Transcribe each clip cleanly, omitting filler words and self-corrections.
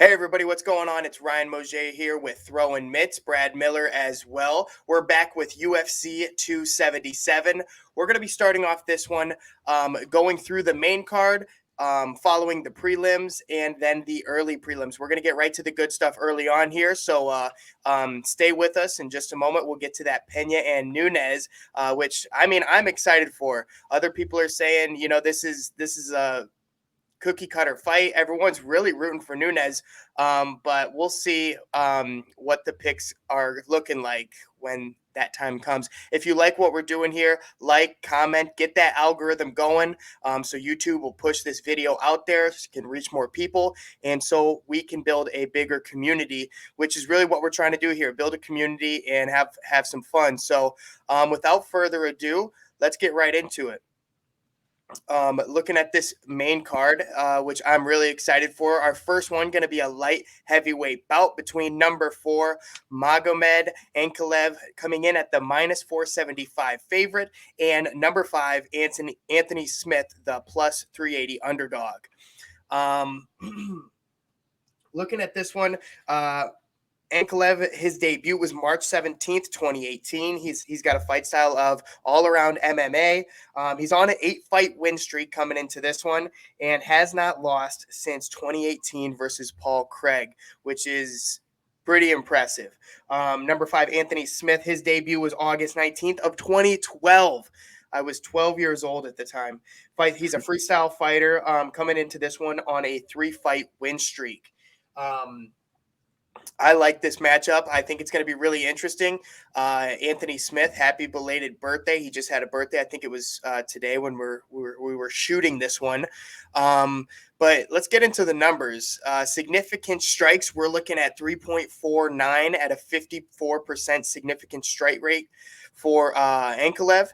Hey everybody, what's going on? It's Ryan Mosier here with Throwin Mitts, Brad Miller as well. We're back with UFC 277. We're going to be starting off this one going through the main card, following the prelims, and then the early prelims. We're going to get right to the good stuff early on here, so stay with us. In just a moment, we'll get to that Pena and Nunes, which, I'm excited for. Other people are saying, this is a cookie cutter fight. Everyone's really rooting for Nunes, but we'll see what the picks are looking like when that time comes. If you like what we're doing here, like, comment, get that algorithm going, so YouTube will push this video out there, so it can reach more people, and so we can build a bigger community, which is really what we're trying to do here: build a community and have some fun. So, without further ado, let's get right into it. Looking at this main card, which I'm really excited for. Our first one going to be a light heavyweight bout between number 4 Magomed Ankalaev, coming in at the minus 475 favorite, and number 5 Anthony Smith, the plus 380 underdog. Looking at this one, Ankalaev, his debut was March 17th, 2018. He's got a fight style of all-around MMA. He's on an 8-fight win streak coming into this one and has not lost since 2018 versus Paul Craig, which is pretty impressive. Number 5, Anthony Smith, his debut was August 19th of 2012. I was 12 years old at the time. He's a freestyle fighter coming into this one on a 3-fight win streak. I like this matchup. I think it's going to be really interesting. Anthony Smith, happy belated birthday. He just had a birthday. I think it was today when we were shooting this one. But let's get into the numbers. Significant strikes, we're looking at 3.49 at a 54% significant strike rate for Ankalaev,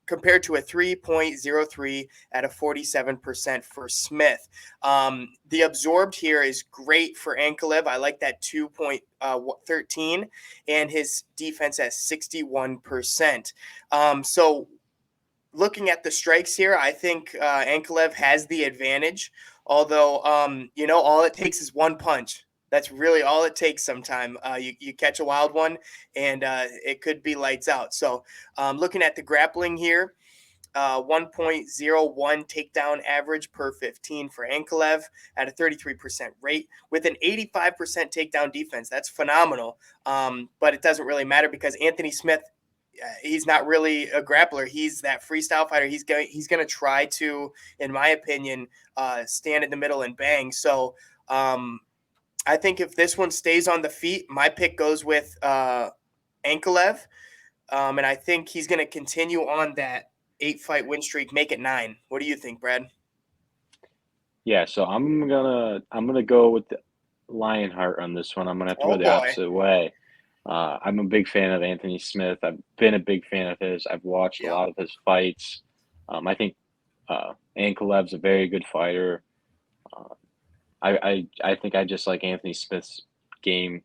compared to a 3.03 at a 47% for Smith. The absorbed here is great for Ankalaev. I like that 2.13, and his defense at 61%. So looking at the strikes here, I think Ankalaev has the advantage, although, all it takes is one punch. That's really all it takes sometime. You catch a wild one, and it could be lights out. So looking at the grappling here, 1.01 takedown average per 15 for Ankalaev at a 33% rate with an 85% takedown defense. That's phenomenal, but it doesn't really matter because Anthony Smith, he's not really a grappler. He's that freestyle fighter. He's going to try to, in my opinion, stand in the middle and bang. So I think if this one stays on the feet, my pick goes with Ankalaev, and I think he's going to continue on that 8-fight win streak, make it 9. What do you think, Brad? Yeah, so I'm gonna go with the Lionheart on this one. I'm gonna have to Oh go the boy. opposite way. I'm a big fan of Anthony Smith. I've been a big fan of his. I've watched a Yep. lot of his fights. I think Ankalev's a very good fighter. Uh, I think I just like Anthony Smith's game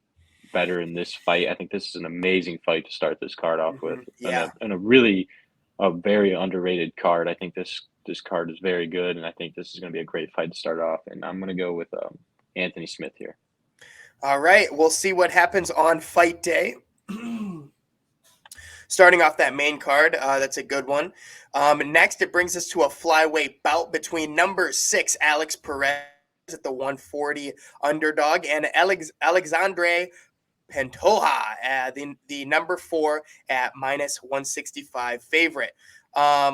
better in this fight. I think this is an amazing fight to start this card off with, Yeah. and a very underrated card. I think this card is very good, and I think this is going to be a great fight to start off. And I'm going to go with Anthony Smith here. All right. We'll see what happens on fight day. Starting off that main card, that's a good one. Next, it brings us to a flyweight bout between number 6 Alex Perez at the 140 underdog and Alexandre Pantoja, the number 4 at minus 165 favorite. A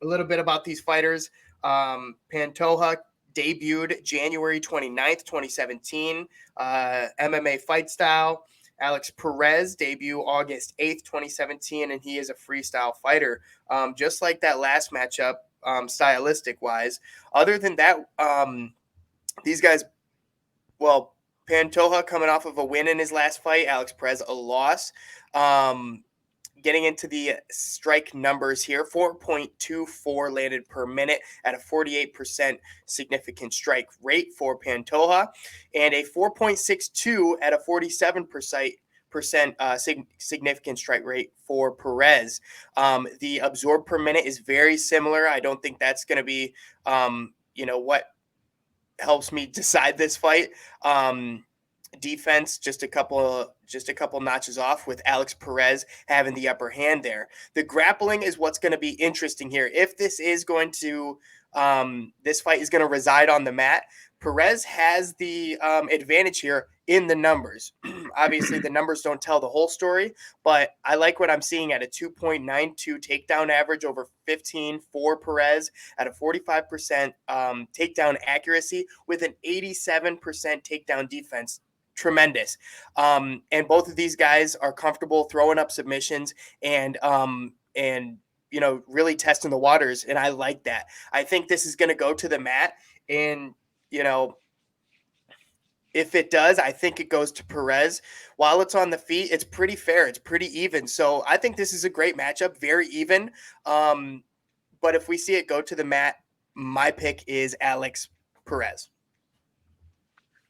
little bit about these fighters. Pantoja debuted January 29th, 2017, MMA fight style. Alex Perez debut August 8th, 2017, and he is a freestyle fighter, just like that last matchup, stylistic wise. Other than that, these guys, well, Pantoja coming off of a win in his last fight, Alex Perez a loss. Getting into the strike numbers here, 4.24 landed per minute at a 48% significant strike rate for Pantoja, and a 4.62 at a 47% significant strike rate for Perez. The absorb per minute is very similar. I don't think that's going to be, what helps me decide this fight. Defense just a couple notches off, with Alex Perez having the upper hand there. The grappling is what's going to be interesting here. If this is going to this fight is going to reside on the mat, Perez has the advantage here in the numbers. Obviously, the numbers don't tell the whole story, but I like what I'm seeing at a 2.92 takedown average over 15 for Perez, at a 45% takedown accuracy with an 87% takedown defense. Tremendous. And both of these guys are comfortable throwing up submissions and really testing the waters. And I like that. I think this is going to go to the mat. And, if it does, I think it goes to Perez. While it's on the feet, it's pretty fair. It's pretty even. So I think this is a great matchup, very even. But if we see it go to the mat, my pick is Alex Perez.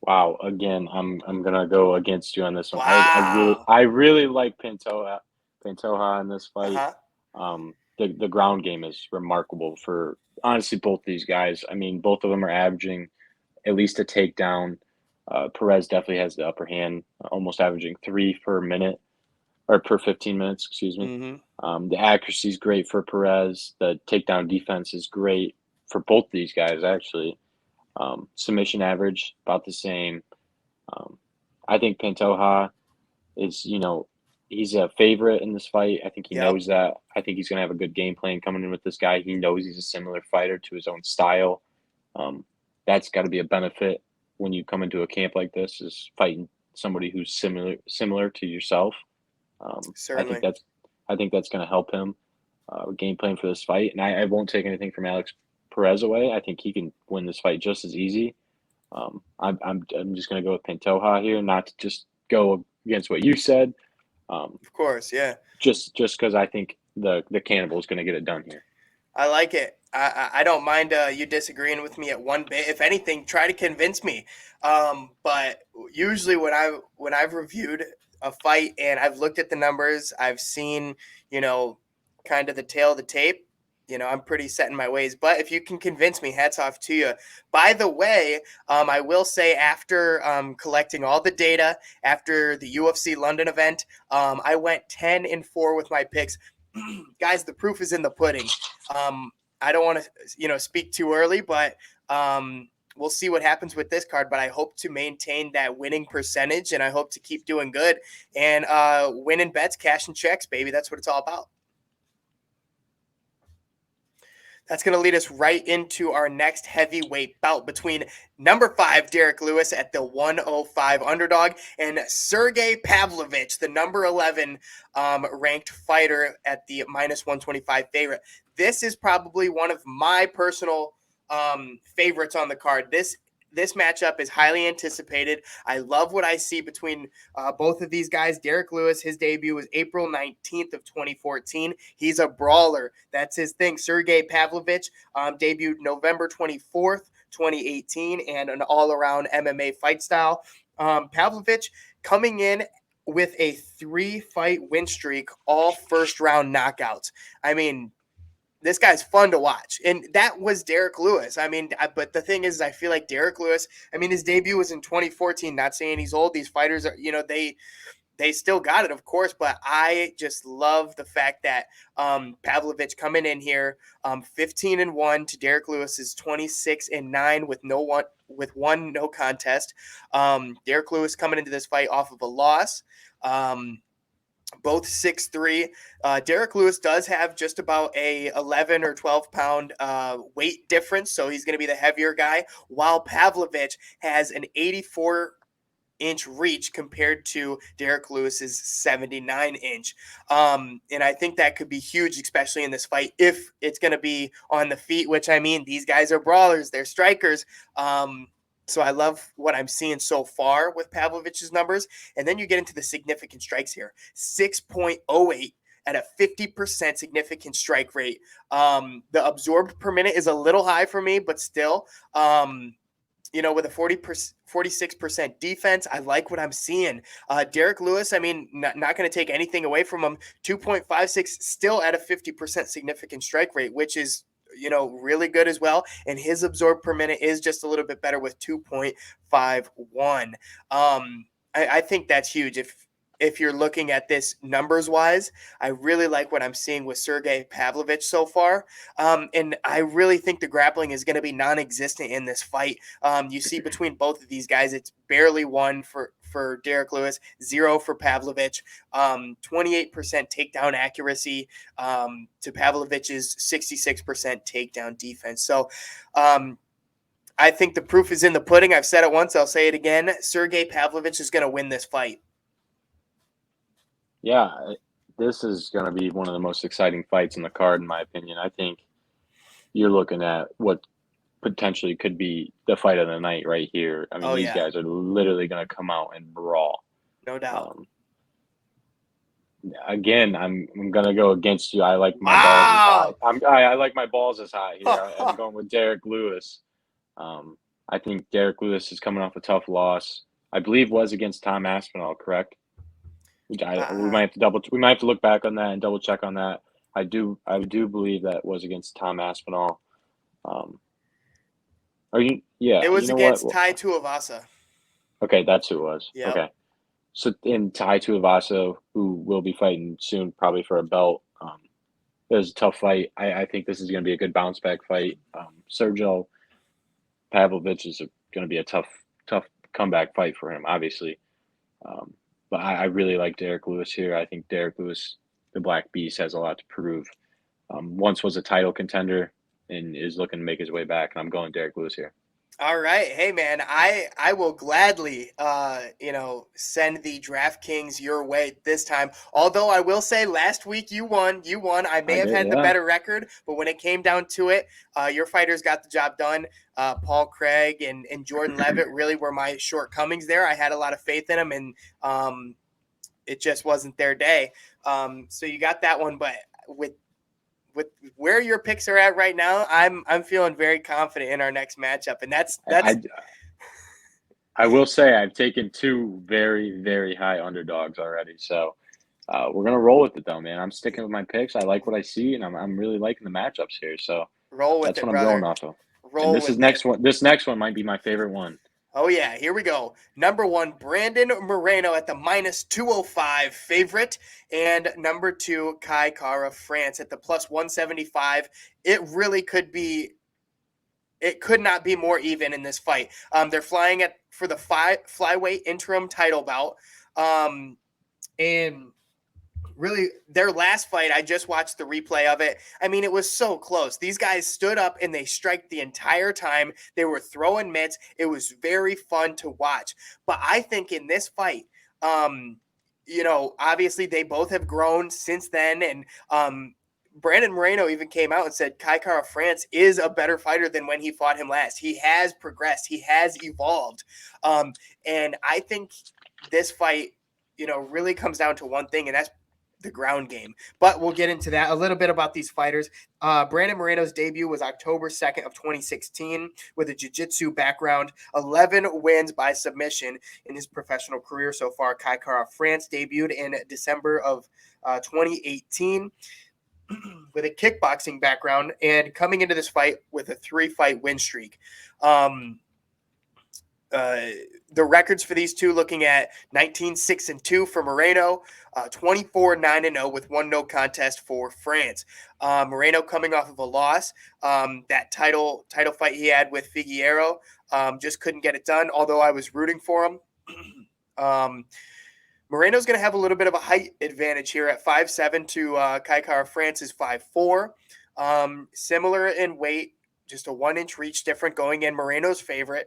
Wow. Again, I'm gonna go against you on this one. Wow. I really like Pantoja in this fight. Uh-huh. The ground game is remarkable for honestly both these guys. I mean, both of them are averaging at least a takedown. Perez definitely has the upper hand, almost averaging 3 per minute or per 15 minutes. Excuse me. Mm-hmm. The accuracy is great for Perez. The takedown defense is great for both these guys, actually. Submission average about the same. I think Pantoja is, he's a favorite in this fight. I think he knows that. I think he's going to have a good game plan coming in with this guy. He knows he's a similar fighter to his own style. That's got to be a benefit when you come into a camp like this, is fighting somebody who's similar to yourself. Certainly. I think that's going to help him game plan for this fight. And I won't take anything from Alex Perez away. I think he can win this fight just as easy. I'm just going to go with Pantoja here, not to just go against what you said. Of course, yeah. Just because I think the Cannibal is going to get it done here. I like it. I don't mind you disagreeing with me at one bit. If anything, try to convince me. But usually when I've reviewed a fight and I've looked at the numbers, I've seen, kind of the tail of the tape, I'm pretty set in my ways. But if you can convince me, hats off to you. By the way, I will say, after collecting all the data after the UFC London event, I went 10-4 with my picks. Guys, the proof is in the pudding. I don't want to, speak too early, but we'll see what happens with this card. But I hope to maintain that winning percentage, and I hope to keep doing good and winning bets, cashing checks, baby. That's what it's all about. That's going to lead us right into our next heavyweight bout between number 5, Derek Lewis at the 105 underdog, and Sergey Pavlovich, the number 11 ranked fighter at the minus 125 favorite. This is probably one of my personal favorites on the card. This matchup is highly anticipated. I love what I see between both of these guys. Derek Lewis, his debut was April 19th of 2014. He's a brawler. That's his thing. Sergey Pavlovich debuted November 24th, 2018, and an all-around MMA fight style. Pavlovich coming in with a 3-fight win streak, all first-round knockouts. I mean, this guy's fun to watch. And that was Derek Lewis. I mean, but the thing is, I feel like Derek Lewis, his debut was in 2014, not saying he's old. These fighters are, they still got it, of course, but I just love the fact that Pavlovich coming in here 15-1 to Derek Lewis's 26-9 with one no contest. Derek Lewis coming into this fight off of a loss. Both 6'3". Derek Lewis does have just about a 11 or 12 pound weight difference, so he's going to be the heavier guy, while Pavlovich has an 84-inch reach compared to Derek Lewis's 79-inch. And I think that could be huge, especially in this fight, if it's going to be on the feet, which, these guys are brawlers. They're strikers. So I love what I'm seeing so far with Pavlovich's numbers. And then you get into the significant strikes here. 6.08 at a 50% significant strike rate. The absorbed per minute is a little high for me, but still, with a 46% defense, I like what I'm seeing. Derek Lewis, not going to take anything away from him. 2.56 still at a 50% significant strike rate, which is really good as well. And his absorb per minute is just a little bit better with 2.51. I think that's huge. If you're looking at this numbers wise, I really like what I'm seeing with Sergey Pavlovich so far. And I really think the grappling is going to be non-existent in this fight. You see between both of these guys, it's barely one for Derek Lewis, 0 for Pavlovich, 28% takedown accuracy to Pavlovich's 66% takedown defense. So I think the proof is in the pudding. I've said it once, I'll say it again. Sergey Pavlovich is going to win this fight. Yeah, this is going to be one of the most exciting fights in the card, in my opinion. I think you're looking at what potentially could be the fight of the night right here. I mean, these guys are literally going to come out and brawl. No doubt. Again, I'm going to go against you. I like my balls as high. I like my balls as high here. I'm going with Derek Lewis. I think Derek Lewis is coming off a tough loss. I believe was against Tom Aspinall, correct? We might have to look back on that and double check on that. I do believe that was against Tom Aspinall. It was against Tai Tuivasa. Okay, that's who it was. Yep. Okay. So in Tai Tuivasa, who will be fighting soon, probably for a belt, it was a tough fight. I think this is going to be a good bounce back fight. Sergey Pavlovich is going to be a tough comeback fight for him, obviously. But I really like Derek Lewis here. I think Derek Lewis, the Black Beast, has a lot to prove. Once was a title contender and is looking to make his way back. And I'm going Derek Lewis here. All right. Hey, man, I will gladly, send the DraftKings your way this time. Although I will say last week you won. I may have had the better record, but when it came down to it, your fighters got the job done. Paul Craig and Jordan Levitt really were my shortcomings there. I had a lot of faith in them, and it just wasn't their day. So you got that one, but with where your picks are at right now, I'm feeling very confident in our next matchup, and that's. I will say I've taken 2 very, very high underdogs already, so we're gonna roll with it though, man. I'm sticking with my picks. I like what I see, and I'm really liking the matchups here. So that's what I'm rolling off of. This next one might be my favorite one. Oh, yeah, here we go. Number 1, Brandon Moreno at the -205 favorite. And number 2, Kai Kara France at the +175. It really could not be more even in this fight. They're flying for the flyweight interim title bout. And really, their last fight, I just watched the replay of it. I mean, it was so close. These guys stood up and they striked the entire time. They were throwing mitts. It was very fun to watch. But I think in this fight, obviously they both have grown since then. And Brandon Moreno even came out and said Kai Kara France is a better fighter than when he fought him last. He has progressed. He has evolved. And I think this fight, really comes down to one thing, and that's the ground game. But we'll get into that a little bit about these fighters. Brandon Moreno's debut was October 2nd of 2016 with a jiu-jitsu background, 11 wins by submission in his professional career so far. Kai Kara France debuted in December of 2018 with a kickboxing background and coming into this fight with a 3-fight win streak. The records for these two, looking at 19-6-2 for Moreno, 24-9-0 with 1 no contest for France. Moreno coming off of a loss. That title fight he had with Figueiredo, just couldn't get it done, although I was rooting for him. Moreno's going to have a little bit of a height advantage here at 5'7" to Kai Kara France's 5'4". Similar in weight, just a 1-inch reach different going in Moreno's favor.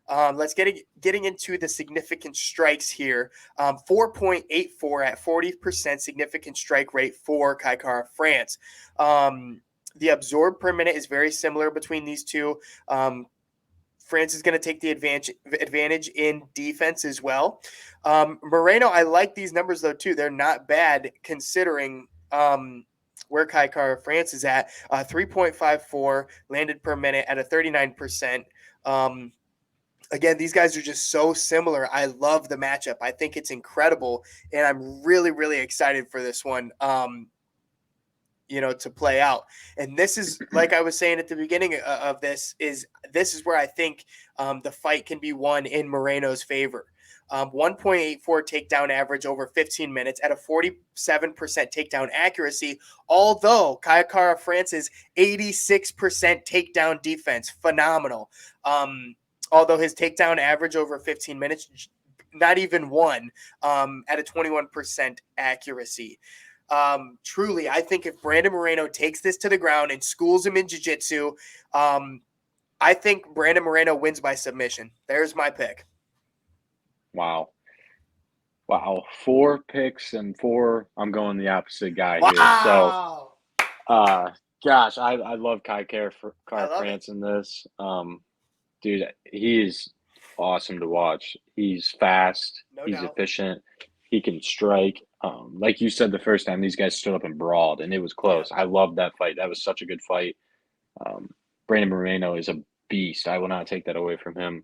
Let's getting into the significant strikes here. 4.84 at 40% significant strike rate for Kai Kara France. The absorb per minute is very similar between these two. France is going to take the advantage in defense as well. Moreno, I like these numbers though too. They're not bad considering where Kai Kara France is at. 3.54 landed per minute at a 39%. Again, these guys are just so similar. I love the matchup. I think it's incredible, and I'm really, really excited for this one. to play out. And this is, like I was saying at the beginning of this is where I think the fight can be won in Moreno's favor. 1.84 takedown average over 15 minutes at a 47% takedown accuracy, although Kayakara France's 86% takedown defense, phenomenal. Although his takedown average over 15 minutes, not even one, at a 21% accuracy. Truly, I think if Brandon Moreno takes this to the ground and schools him in jiu-jitsu, I think Brandon Moreno wins by submission. There's my pick. Wow. 4 picks and 4. I'm going the opposite guy here. Wow. So, gosh, I love Car France in this. Dude, he is awesome to watch. He's fast. He's efficient. He can strike. Like you said the first time, these guys stood up and brawled, and it was close. I loved that fight. That was such a good fight. Brandon Moreno is a beast. I will not take that away from him.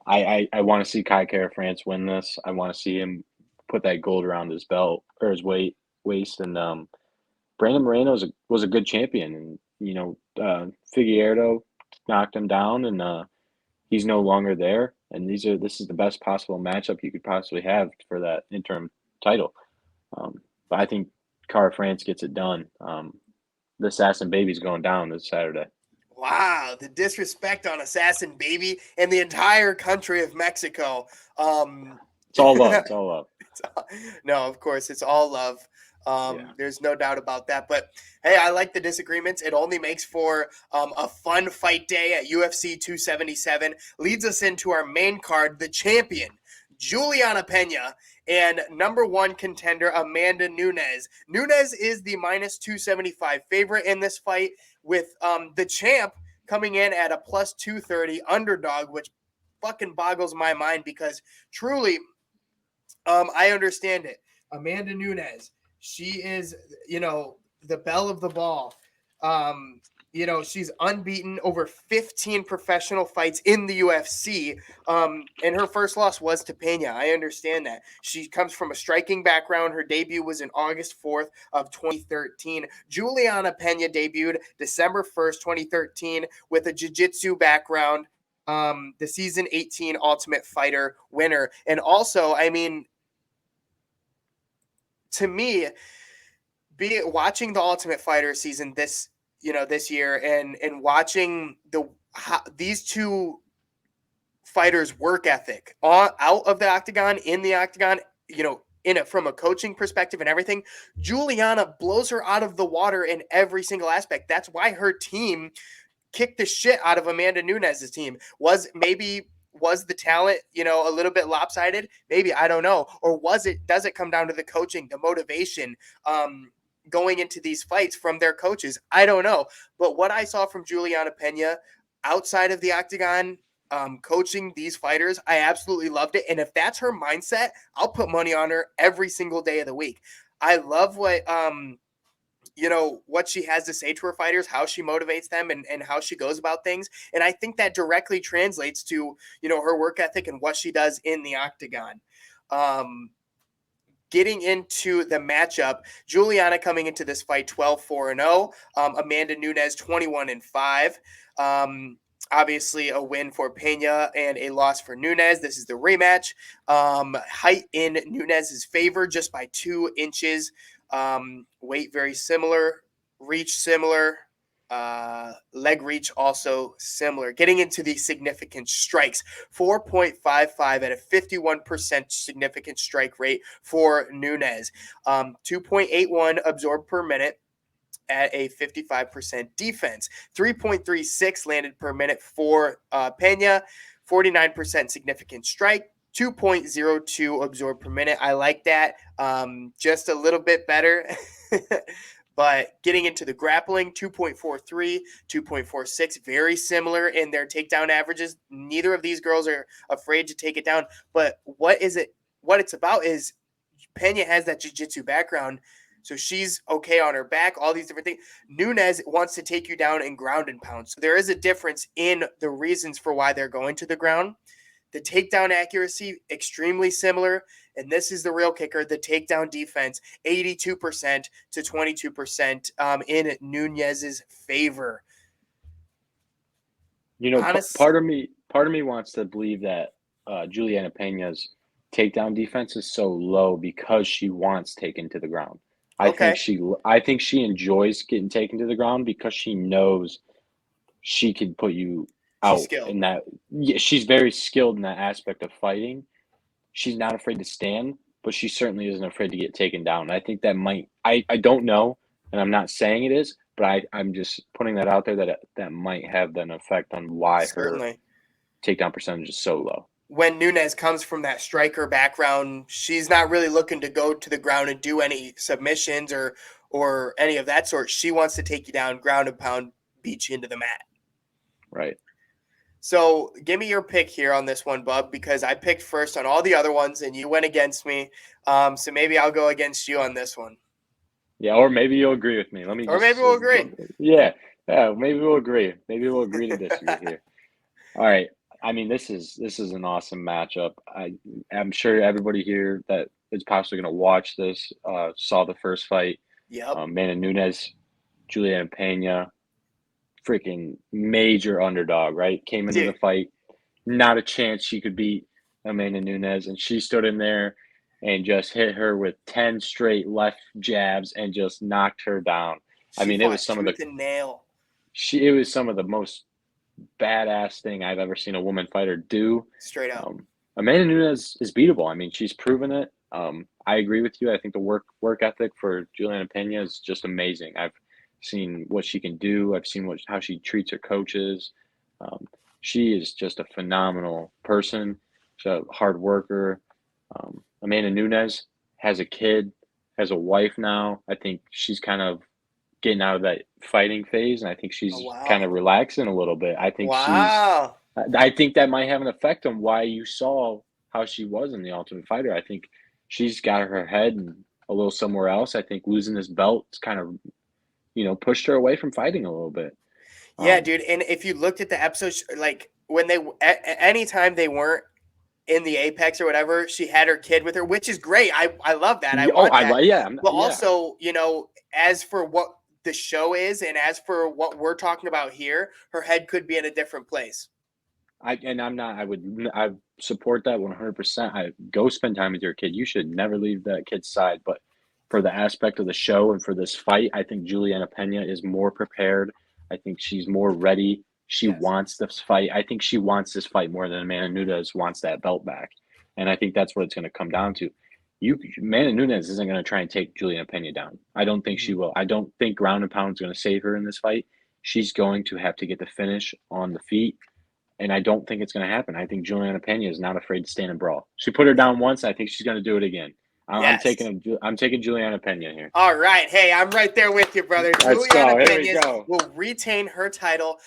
I want to see Kara France win this. I want to see him put that gold around his belt or his waist. And Brandon Moreno was a good champion. And Figueiredo knocked him down, and he's no longer there. And this is the best possible matchup you could possibly have for that interim title. But I think Kara France gets it done. The Assassin Baby's going down this Saturday. Wow, the disrespect on Assassin Baby and the entire country of Mexico. It's all love. It's all love. No, of course, it's all love. There's no doubt about that. But, hey, I like the disagreements. It only makes for a fun fight day at UFC 277. Leads us into our main card, the champion, Juliana Pena, and number 1 contender, Amanda Nunes. Nunes is the minus 275 favorite in this fight, with the champ coming in at a plus 230 underdog, which fucking boggles my mind because truly, I understand it. Amanda Nunes, she is, the belle of the ball. She's unbeaten, over 15 professional fights in the UFC. And her first loss was to Pena. I understand that. She comes from a striking background. Her debut was in August 4th of 2013. Juliana Pena debuted December 1st, 2013 with a jiu-jitsu background. The season 18 Ultimate Fighter winner. And also, to me, watching the Ultimate Fighter season this year and watching these two fighters' work ethic out of the octagon, in the octagon, from a coaching perspective and everything, Juliana blows her out of the water in every single aspect. That's why her team kicked the shit out of Amanda Nunes' team. Was the talent, a little bit lopsided? Maybe, I don't know. Or does it come down to the coaching, the motivation, going into these fights from their coaches? I don't know. But what I saw from Juliana Pena outside of the octagon, coaching these fighters, I absolutely loved it. And if that's her mindset, I'll put money on her every single day of the week. I love what what she has to say to her fighters, how she motivates them, and how she goes about things. And I think that directly translates to, her work ethic and what she does in the octagon. Getting into the matchup, Juliana coming into this fight 12-4-0. Amanda Nunes 21-5. Obviously a win for Pena and a loss for Nunes. This is the rematch. Height in Nunes' favor just by 2 inches. Weight very similar. Reach similar. Leg reach also similar. Getting into the significant strikes, 4.55 at a 51% significant strike rate for Nunes. 2.81 absorbed per minute at a 55% defense. 3.36 landed per minute for Pena. 49% significant strike. 2.02 absorbed per minute. I like that. Just a little bit better. But getting into the grappling, 2.43, 2.46, very similar in their takedown averages. Neither of these girls are afraid to take it down. But what it's about is Pena has that jiu-jitsu background, so she's okay on her back, all these different things. Nunes wants to take you down in ground and pound. So there is a difference in the reasons for why they're going to the ground. The takedown accuracy, extremely similar. And this is the real kicker, the takedown defense, 82% to 22% in Nunes's favor. You know, Honest, part of me wants to believe that Juliana Pena's takedown defense is so low because she wants taken to the ground. I think okay, she I think she enjoys getting taken to the ground because she knows she can put you she's out skilled. in that. Yeah, she's very skilled in that aspect of fighting. She's not afraid to stand, but she certainly isn't afraid to get taken down. I think that might I don't know, and I'm not saying it is, but I'm just putting that out there that that might have an effect on why her Certainly. takedown percentage is so low. When Nunes comes from that striker background, she's not really looking to go to the ground and do any submissions or any of that sort. She wants to take you down, ground and pound, beat you into the mat. Right. So give me your pick here on this one, Bub, because I picked first on all the other ones and you went against me. So maybe I'll go against you on this one. Yeah, or maybe you'll agree with me. Let me Or maybe just we'll agree. yeah. Yeah, maybe we'll agree. Maybe we'll agree to disagree here. All right. I mean, this is an awesome matchup. I'm sure everybody here that is possibly going to watch this saw the first fight. Yep. Amanda Nunes, Juliana Pena, freaking major underdog, right? Came into the Dude, fight, not a chance she could beat Amanda Nunes, and she stood in there and just hit her with 10 straight left jabs and just knocked her down. I she mean, it was fought some of the tooth and nail. it was some of the most badass thing I've ever seen a woman fighter do. Straight up. Amanda Nunes is beatable. I mean, she's proven it. I agree with you. I think the work ethic for Juliana Pena is just amazing. I've seen what she can do. I've seen how she treats her coaches. Um, she is just a phenomenal person. She's a hard worker. Amanda Nunes has a kid, has a wife now. I think she's kind of getting out of that fighting phase, and I think Oh, she's kind wow. of relaxing a little bit. Wow. I think that might have an effect on why you saw how she was in the Ultimate Fighter. I think she's got her head a little somewhere else. I think losing this belt's kind of pushed her away from fighting a little bit. Yeah, Um, dude. And if you looked at the episodes, like when anytime they weren't in the Apex or whatever, she had her kid with her, which is great. I love that. I oh, want that. yeah, But yeah. also, as for what the show is and as for what we're talking about here, her head could be in a different place. I'm not. I support that 100%. I go spend time with your kid. You should never leave that kid's side. But for the aspect of the show and for this fight, I think Juliana Pena is more prepared. I think she's more ready. She Yes. wants this fight. I think she wants this fight more than Amanda Nunes wants that belt back. And I think that's what it's going to come down to. Amanda Nunes isn't going to try and take Juliana Pena down. I don't think she Mhm. will. I don't think ground and pound is going to save her in this fight. She's going to have to get the finish on the feet, and I don't think it's going to happen. I think Juliana Pena is not afraid to stand and brawl. She put her down once. I think she's going to do it again. Yes. I'm taking Juliana Pena here. All right. Hey, I'm right there with you, brother. Let's Juliana go. Here we Pena go. will retain her title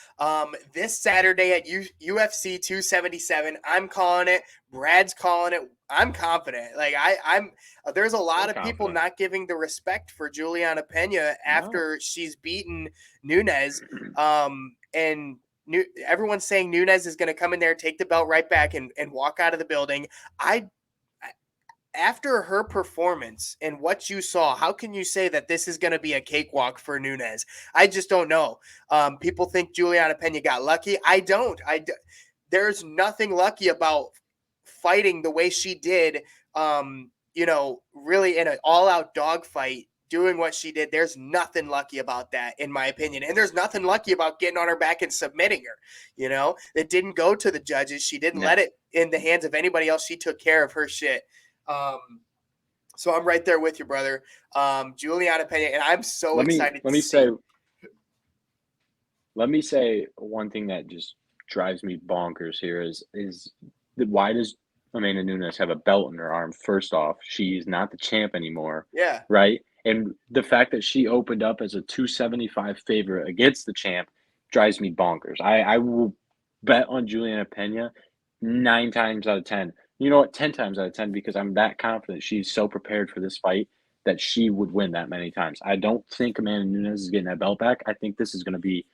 this Saturday at UFC 277. I'm calling it. Brad's calling it. I'm confident. Like I'm there's a So lot of people confident. not giving the respect for Juliana Pena No. after she's beaten Nunes. And everyone's saying Nunes is going to come in there, take the belt right back, and walk out of the building. I After her performance and what you saw, how can you say that this is going to be a cakewalk for Nunes? I just don't know. People think Juliana Pena got lucky. I don't. There's nothing lucky about fighting the way she did. Really in an all-out dogfight, doing what she did. There's nothing lucky about that, in my opinion. And there's nothing lucky about getting on her back and submitting her. It didn't go to the judges. She didn't Yeah. let it in the hands of anybody else. She took care of her shit. Um, so I'm right there with you, brother. Juliana Pena, and I'm so Let me excited let to me see. say let me say one thing that just drives me bonkers here is why does Amanda Nunes have a belt in her arm? First off, she's not the champ anymore, Yeah, right? And the fact that she opened up as a 275 favorite against the champ drives me bonkers. I will bet on Juliana Pena 9 times out of 10. You know what? 10 times out of 10 because I'm that confident she's so prepared for this fight that she would win that many times. I don't think Amanda Nunes is getting that belt back. I think this is going to be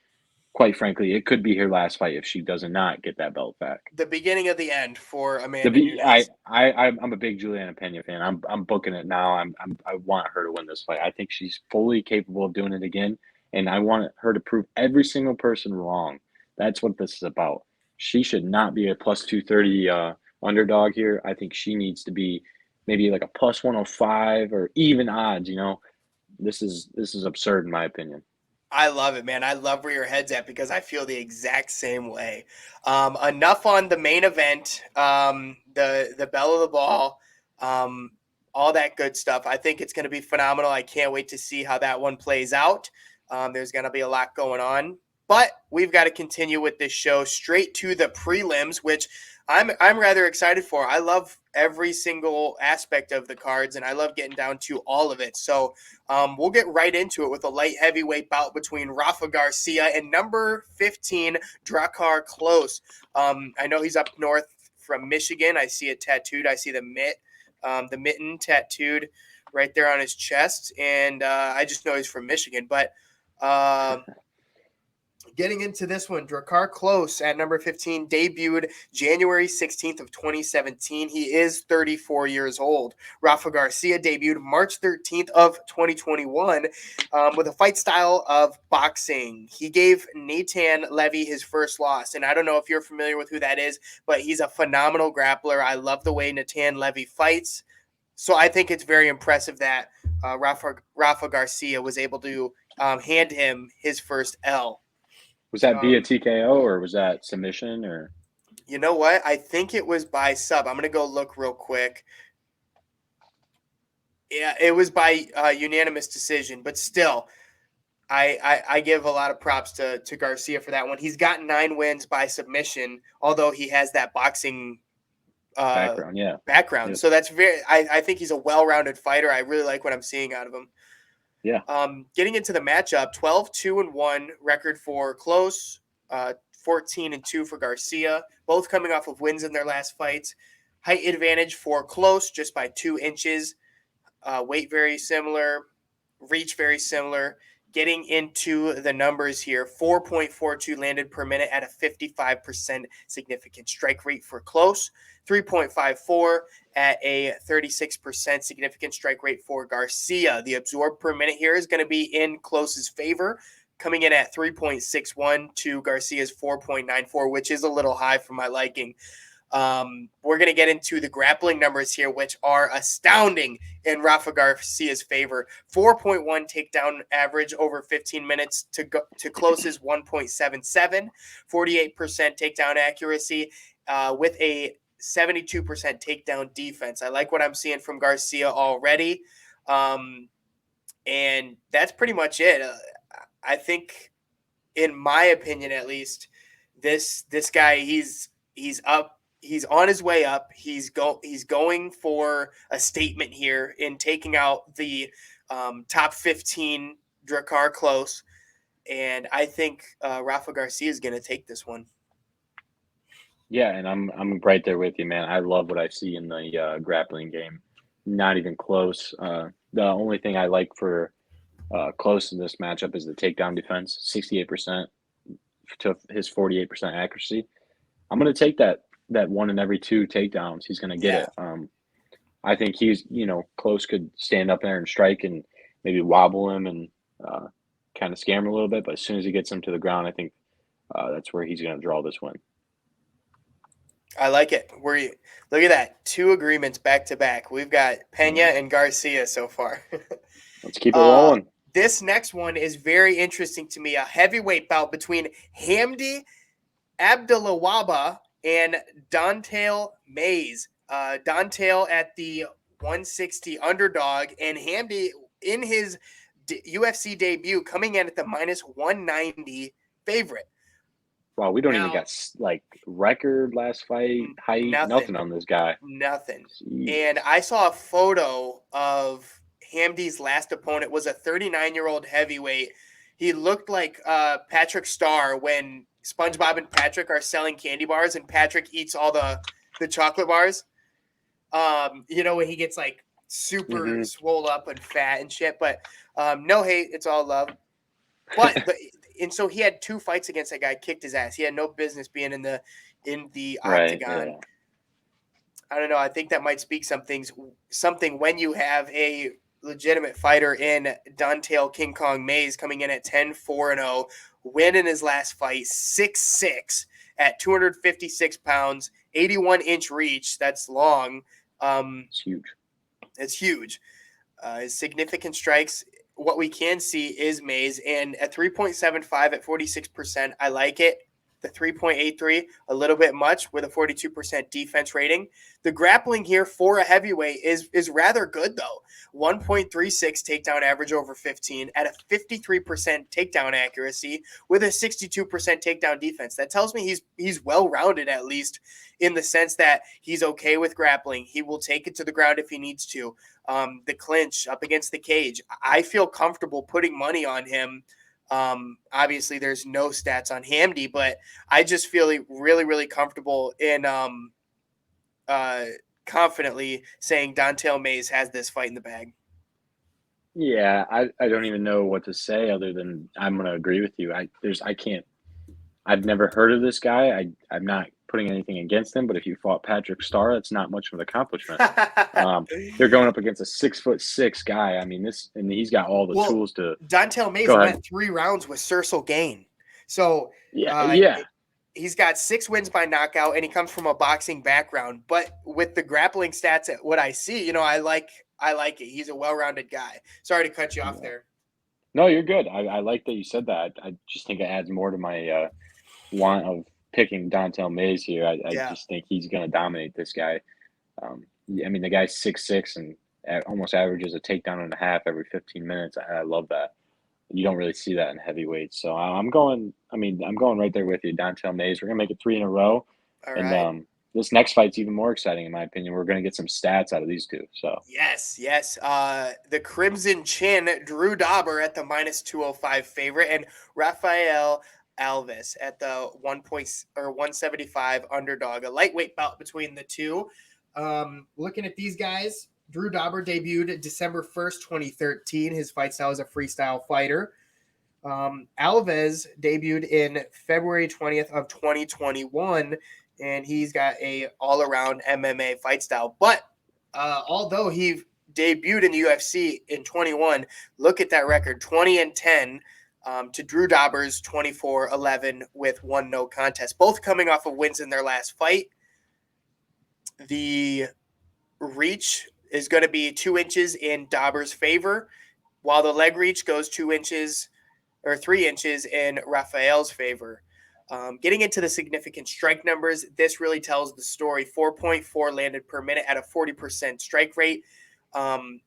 quite frankly, it could be her last fight if she does not get that belt back. The beginning of the end for Amanda Nunes. I'm a big Juliana Pena fan. I'm booking it now. I want her to win this fight. I think she's fully capable of doing it again, and I want her to prove every single person wrong. That's what this is about. She should not be a plus 230 underdog here. I think she needs to be maybe like a plus 105 or even odds. This is absurd in my opinion. I love it, man. I love where your head's at because I feel the exact same way. Enough on the main event, the bell of the ball, all that good stuff. I think it's going to be phenomenal. I can't wait to see how that one plays out. There's going to be a lot going on, but we've got to continue with this show straight to the prelims, which I'm rather excited for. I love every single aspect of the cards, and I love getting down to all of it. So we'll get right into it with a light heavyweight bout between Rafa Garcia and number 15, Drakkar Klose. I know he's up north from Michigan. I see it tattooed. I see the mitten tattooed right there on his chest, and I just know he's from Michigan. But getting into this one, Drakkar Klose at number 15 debuted January 16th of 2017. He is 34 years old. Rafa Garcia debuted March 13th of 2021 with a fight style of boxing. He gave Natan Levy his first loss, and I don't know if you're familiar with who that is, but he's a phenomenal grappler. I love the way Natan Levy fights. So I think it's very impressive that Rafa Garcia was able to hand him his first L. Was that via TKO or was that submission or? You know what? I think it was by sub. I'm going to go look real quick. Yeah, it was by unanimous decision, but still, I give a lot of props to Garcia for that one. He's got 9 wins by submission, although he has that boxing background. Yep. So that's I think he's a well-rounded fighter. I really like what I'm seeing out of him. Yeah. Getting into the matchup, 12-2-1 record for Klose, 14-2 for Garcia, both coming off of wins in their last fights. Height advantage for Klose just by 2 inches. Weight very similar, reach very similar. Getting into the numbers here, 4.42 landed per minute at a 55% significant strike rate for Klose, 3.54 at a 36% significant strike rate for Garcia. The absorb per minute here is going to be in Klose's favor, coming in at 3.61 to Garcia's 4.94, which is a little high for my liking. We're going to get into the grappling numbers here, which are astounding in Rafa Garcia's favor. 4.1 takedown average over 15 minutes to Klose's 1.77, 48% takedown accuracy with a 72% takedown defense. I like what I'm seeing from Garcia already. And that's pretty much it. I think, in my opinion, at least, this guy, he's up. He's on his way up. He's going for a statement here in taking out the top 15 Drakkar Klose, and I think Rafa Garcia is going to take this one. Yeah, and I'm right there with you, man. I love what I see in the grappling game. Not even close. The only thing I like for Klose in this matchup is the takedown defense, 68% to his 48% accuracy. I'm going to take that 1 in every 2 takedowns. He's going to get it. I think Klose could stand up there and strike and maybe wobble him and kind of scare him a little bit. But as soon as he gets him to the ground, I think that's where he's going to draw this win. I like it. Look at that. 2 agreements back to back. We've got Pena and Garcia so far. Let's keep it rolling. This next one is very interesting to me. A heavyweight bout between Hamdi Abdelawaba and Don'Tale Mayes. Don'Tale at the 160 underdog, and Hamdi in his UFC debut coming in at the minus 190 favorite. Wow, we don't even got record last fight, height, nothing on this guy. Nothing. Jeez. And I saw a photo of Hamdi's last opponent was a 39-year-old heavyweight. He looked like Patrick Starr when SpongeBob and Patrick are selling candy bars and Patrick eats all the chocolate bars. When he gets super swole up and fat and shit. But no hate, it's all love. But and so he had 2 fights against that guy, kicked his ass. He had no business being in the Right. octagon. Yeah. I don't know. I think that might speak something when you have a legitimate fighter in Dontail King Kong Mays coming in at 10-4-0, win in his last fight, 6'6" at 256 pounds, 81-inch reach. That's long. It's huge. It's huge. His significant strikes, what we can see is Mays, and at 3.75 at 46%, I like it. The 3.83, a little bit much with a 42% defense rating. The grappling here for a heavyweight is rather good, though. 1.36 takedown average over 15 at a 53% takedown accuracy with a 62% takedown defense. That tells me he's well-rounded, at least in the sense that he's okay with grappling. He will take it to the ground if he needs to. The clinch up against the cage. I feel comfortable putting money on him. Obviously, there's no stats on Hamdy, but I just feel really, really comfortable in confidently saying Dontail Mays has this fight in the bag. Yeah, I don't even know what to say other than I'm gonna agree with you. I can't. I've never heard of this guy. I'm not putting anything against him, but if you fought Patrick Starr, that's not much of an accomplishment. They're going up against a 6'6" guy. I mean, and he's got all the tools to Dontail Mays go ahead. went 3 rounds with Cecil Gain. So Yeah. He's got 6 wins by knockout, and he comes from a boxing background. But with the grappling stats, at what I see, I like it. He's a well-rounded guy. Sorry to cut you off there. No, you're good. I like that you said that. I just think it adds more to my want of picking Dontail Mays here. I just think he's going to dominate this guy. I mean, the guy's 6'6" and almost averages a takedown and a half every 15 minutes. I love that. You don't really see that in heavyweights. So I'm going right there with you, Dontail Mays. We're going to make it 3 in a row. All and right. This next fight's even more exciting, in my opinion. We're going to get some stats out of these two. So Yes. The Crimson Chin, Drew Dauber at the -205 favorite, and Rafael Alves at the 175 underdog. A lightweight bout between the two. Looking at these guys, Drew Dauber debuted December 1st, 2013. His fight style is a freestyle fighter. Alves debuted in February 20th of 2021, and he's got a all-around MMA fight style. But although he debuted in the UFC in 21, look at that record, 20-10 to Drew Dauber's 24-11 with 1 no contest. Both coming off of wins in their last fight. The reach is going to be 2 inches in Dauber's favor, while the leg reach goes 2 inches or 3 inches in Rafael's favor. Getting into the significant strike numbers, this really tells the story. 4.4 landed per minute at a 40% strike rate,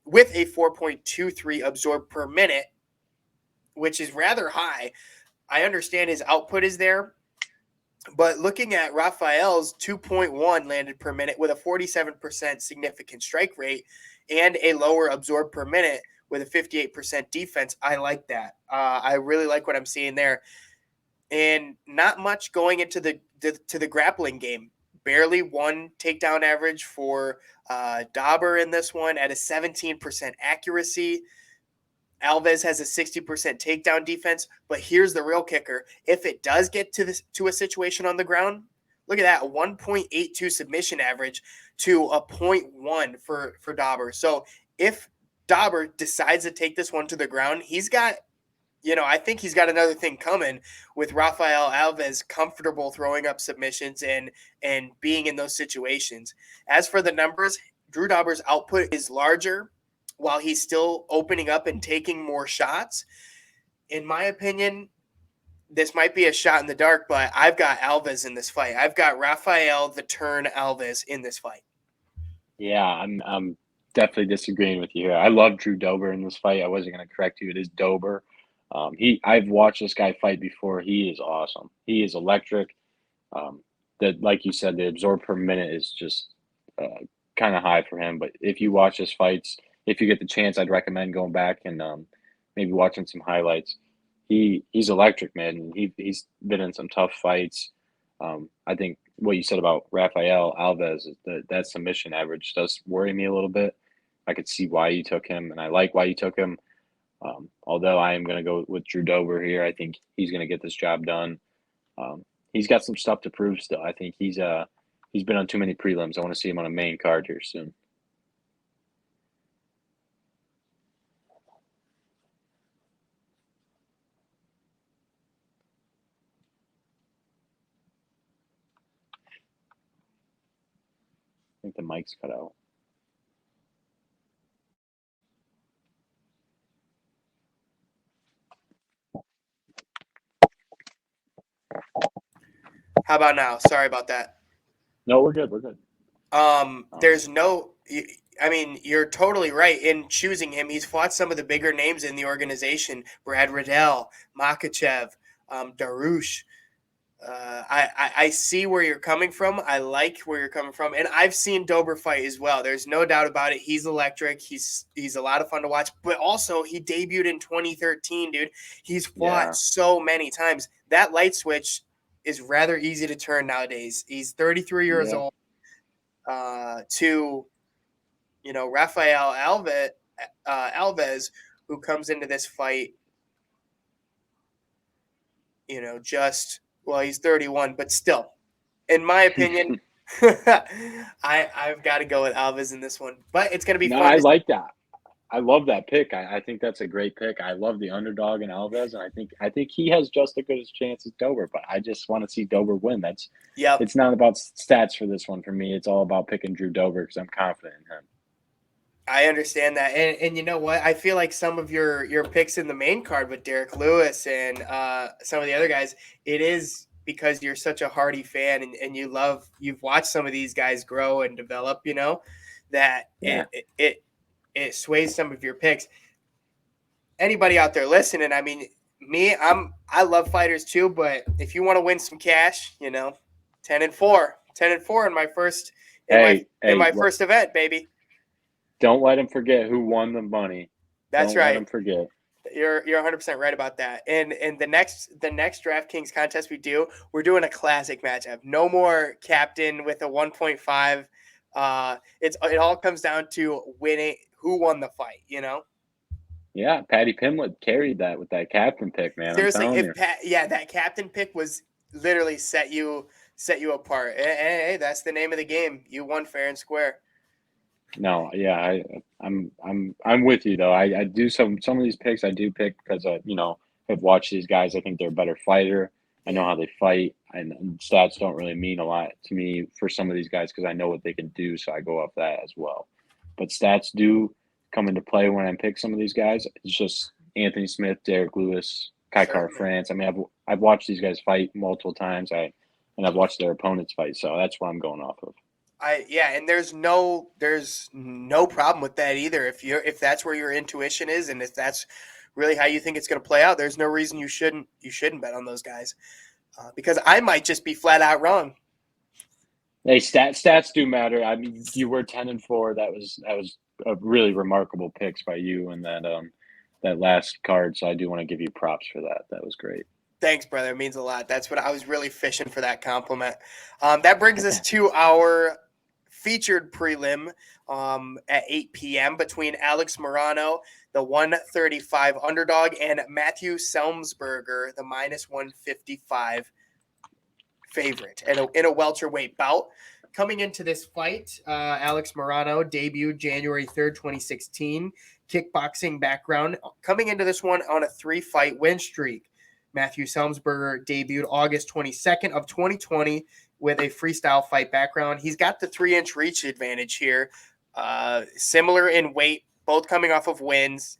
with a 4.23 absorbed per minute, which is rather high. I understand his output is there, but looking at Rafael's 2.1 landed per minute with a 47% significant strike rate and a lower absorbed per minute with a 58% defense, I like that. I really like what I'm seeing there. And not much going into the grappling game. Barely 1 takedown average for Dauber in this one at a 17% accuracy. Alves has a 60% takedown defense, but here's the real kicker. If it does get to a situation on the ground, look at that, a 1.82 submission average to a 0.1 for Dauber. So if Dauber decides to take this one to the ground, he's got, I think he's got another thing coming with Rafael Alves comfortable throwing up submissions and being in those situations. As for the numbers, Drew Dauber's output is larger while he's still opening up and taking more shots. In my opinion, this might be a shot in the dark, but I've got Alves in this fight. I've got Rafael the Turn Alves in this fight. Yeah, I'm definitely disagreeing with you here. I love Drew Dober in this fight. I wasn't going to correct you. It is Dober. I've watched this guy fight before. He is awesome. He is electric. Like you said, the absorb per minute is just kind of high for him. But if you watch his fights, if you get the chance, I'd recommend going back and maybe watching some highlights. He's electric, man. He's been in some tough fights. I think what you said about Rafael Alves, that submission average does worry me a little bit. I could see why you took him, and I like why you took him. Although I am going to go with Drew Dober here. I think he's going to get this job done. He's got some stuff to prove still. I think he's been on too many prelims. I want to see him on a main card here soon. I think the mic's cut out. How about now? Sorry about that. No, we're good. We're good. There's no. I mean, you're totally right in choosing him. He's fought some of the bigger names in the organization: Brad Riddell, Makachev, Darush. I see where you're coming from. I like where you're coming from, and I've seen Dober fight as well. There's no doubt about it. He's electric. He's a lot of fun to watch. But also, he debuted in 2013, dude. He's fought so many times. That light switch is rather easy to turn nowadays. He's 33 years old. To Rafael Alves, who comes into this fight, he's 31, but still, in my opinion, I've got to go with Alves in this one. But it's going to be fun. I like that. I love that pick. I think that's a great pick. I love the underdog in Alves, and I think he has just as good a chance as Dober. But I just want to see Dober win. It's not about stats for this one for me. It's all about picking Drew Dober because I'm confident in him. I understand that, and you know what? I feel like some of your picks in the main card with Derek Lewis and some of the other guys, it is because you're such a hardy fan and you've watched some of these guys grow and develop. That it sways some of your picks. Anybody out there listening, I mean, I love fighters too, but if you want to win some cash, 10-4 in my first first event, baby. Don't let him forget who won the money. That's right. Don't let him forget. You're 100% right about that. And the next DraftKings contest we're doing a classic matchup. No more captain with a 1.5. It all comes down to winning who won the fight, Yeah, Patty Pimlet carried that with that captain pick, man. Seriously, that captain pick was literally set you apart. Hey, that's the name of the game. You won fair and square. No, yeah, I'm with you though. I do some of these picks I do pick because I've watched these guys. I think they're a better fighter. I know how they fight, and stats don't really mean a lot to me for some of these guys because I know what they can do, so I go off that as well. But stats do come into play when I pick some of these guys. It's just Anthony Smith, Derek Lewis, Kai Kara France. I mean, I've watched these guys fight multiple times. And I've watched their opponents fight, so that's what I'm going off of. And there's no problem with that either. If that's where your intuition is, and if that's really how you think it's going to play out, there's no reason you shouldn't bet on those guys. Because I might just be flat out wrong. Hey, stats do matter. I mean, you were 10-4. That was a really remarkable picks by you and that last card. So I do want to give you props for that. That was great. Thanks, brother. It means a lot. That's what I was really fishing for, that compliment. That brings us to our featured prelim at 8 p.m. between Alex Morano, the 135 underdog, and Matthew Selmsberger, the -155 favorite in a welterweight bout. Coming into this fight, Alex Morano debuted January 3rd, 2016, kickboxing background. Coming into this one on a 3-fight win streak. Matthew Selmsberger debuted August 22nd of 2020 with a freestyle fight background. He's got the 3-inch reach advantage here. Similar in weight, both coming off of wins.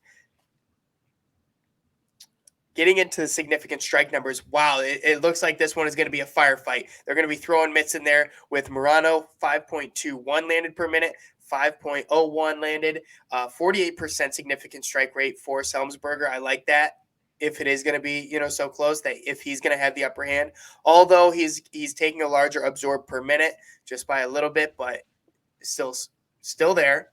Getting into the significant strike numbers, wow, it looks like this one is going to be a firefight. They're going to be throwing mitts in there with Morano, 5.21 landed per minute, 5.01 landed, 48% significant strike rate for Selmsberger. I like that. If it is going to be, so close, that if he's going to have the upper hand, although he's taking a larger absorb per minute just by a little bit, but still there.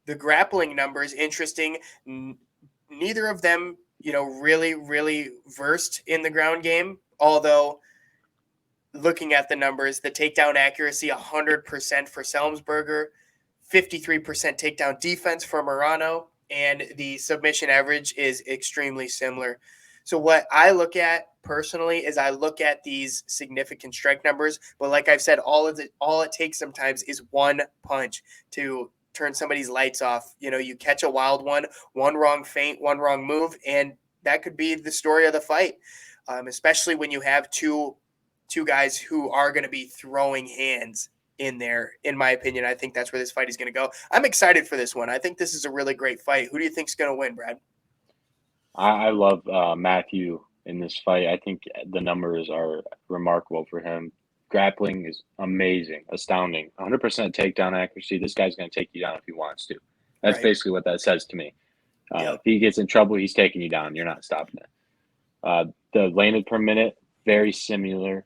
The grappling numbers, interesting. Neither of them, really, really versed in the ground game. Although looking at the numbers, the takedown accuracy, 100% for Selmsberger, 53% takedown defense for Morano, and the submission average is extremely similar. So what I look at personally is I look at these significant strike numbers, but like I've said, all it takes sometimes is one punch to turn somebody's lights off. You catch a wild one wrong feint, one wrong move, and that could be the story of the fight. Especially when you have two guys who are going to be throwing hands in there. In my opinion, I think that's where this fight is going to go. I'm excited for this one. I think this is a really great fight. Who do you think is going to win, Brad? I love Matthew in this fight. I think the numbers are remarkable for him. Grappling is amazing, astounding. 100% takedown accuracy. This guy's going to take you down if he wants to. That's Right. basically what that says to me. Yep. If he gets in trouble, he's taking you down. You're not stopping it. The landed per minute, very similar.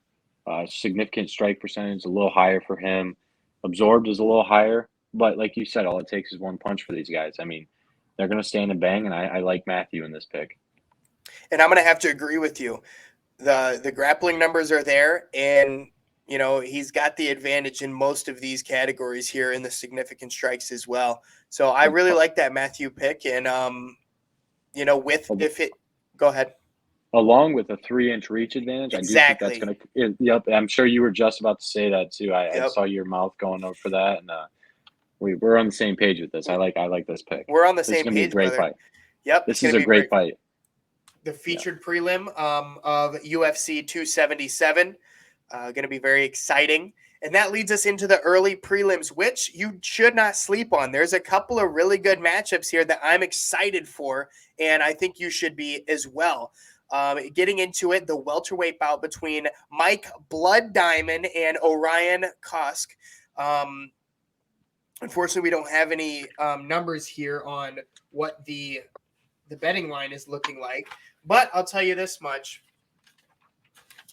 Significant strike percentage, a little higher for him. Absorbed is a little higher. But like you said, all it takes is one punch for these guys. I mean, they're going to stand and bang, and I like Matthew in this pick. And I'm going to have to agree with you. The grappling numbers are there, and he's got the advantage in most of these categories here in the significant strikes as well. So I really like that Matthew pick, and go ahead. Along with a 3-inch reach advantage, Exactly. I do think that's going to. Yep, I'm sure you were just about to say that too. I Yep. saw your mouth going up for that, and we're on the same page with this. I like this pick. We're on the This same is going to be a page, great brother. fight. Yep, This is a great fight. The featured prelim of UFC 277. Going to be very exciting. And that leads us into the early prelims, which you should not sleep on. There's a couple of really good matchups here that I'm excited for, and I think you should be as well. Getting into it, the welterweight bout between Mike Blood Diamond and Orion Kosk. Unfortunately, we don't have any numbers here on what the betting line is looking like. But I'll tell you this much.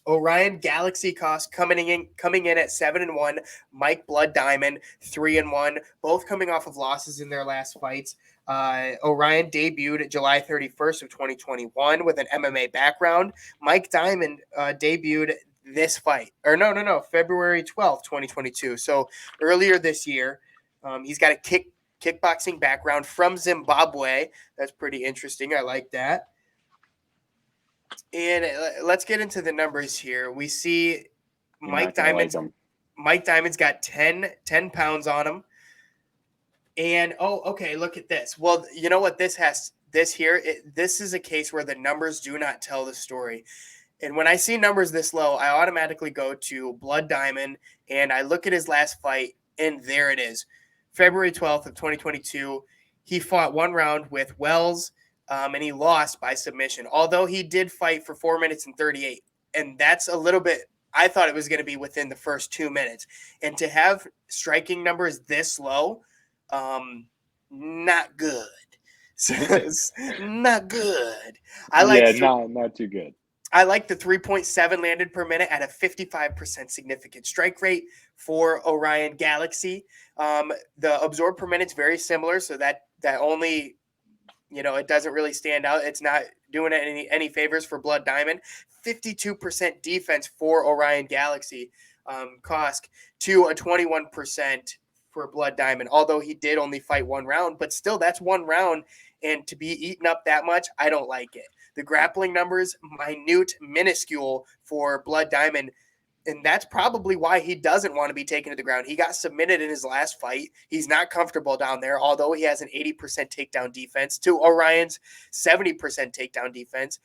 Orion Galaxy Kosk coming in at 7-1. Mike Blood Diamond 3-1. Both coming off of losses in their last fights. Orion debuted July 31st of 2021 with an MMA background. Mike Diamond debuted this fight. Or no, February 12th, 2022. So earlier this year. He's got a kickboxing background from Zimbabwe. That's pretty interesting. I like that. And let's get into the numbers here. We see Mike Diamond's got 10 pounds on him. And, okay, look at this. Well, you know what this is a case where the numbers do not tell the story. And when I see numbers this low, I automatically go to Blood Diamond, and I look at his last fight, and there it is. February 12th of 2022, he fought one round with Wells, and he lost by submission, although he did fight for 4 minutes and 38. And that's a little bit – I thought it was going to be within the first 2 minutes. And to have striking numbers this low, not good. Not good. Not too good. I like the 3.7 landed per minute at a 55% significant strike rate for Orion Galaxy. The absorb per minute is very similar, so that only, it doesn't really stand out. It's not doing it any favors for Blood Diamond. 52% defense for Orion Galaxy, Kosk, to a 21% for Blood Diamond, although he did only fight one round, but still that's one round, and to be eaten up that much, I don't like it. The grappling numbers, minuscule for Blood Diamond, and that's probably why he doesn't want to be taken to the ground. He got submitted in his last fight. He's not comfortable down there, although he has an 80% takedown defense to Orion's 70% takedown defense.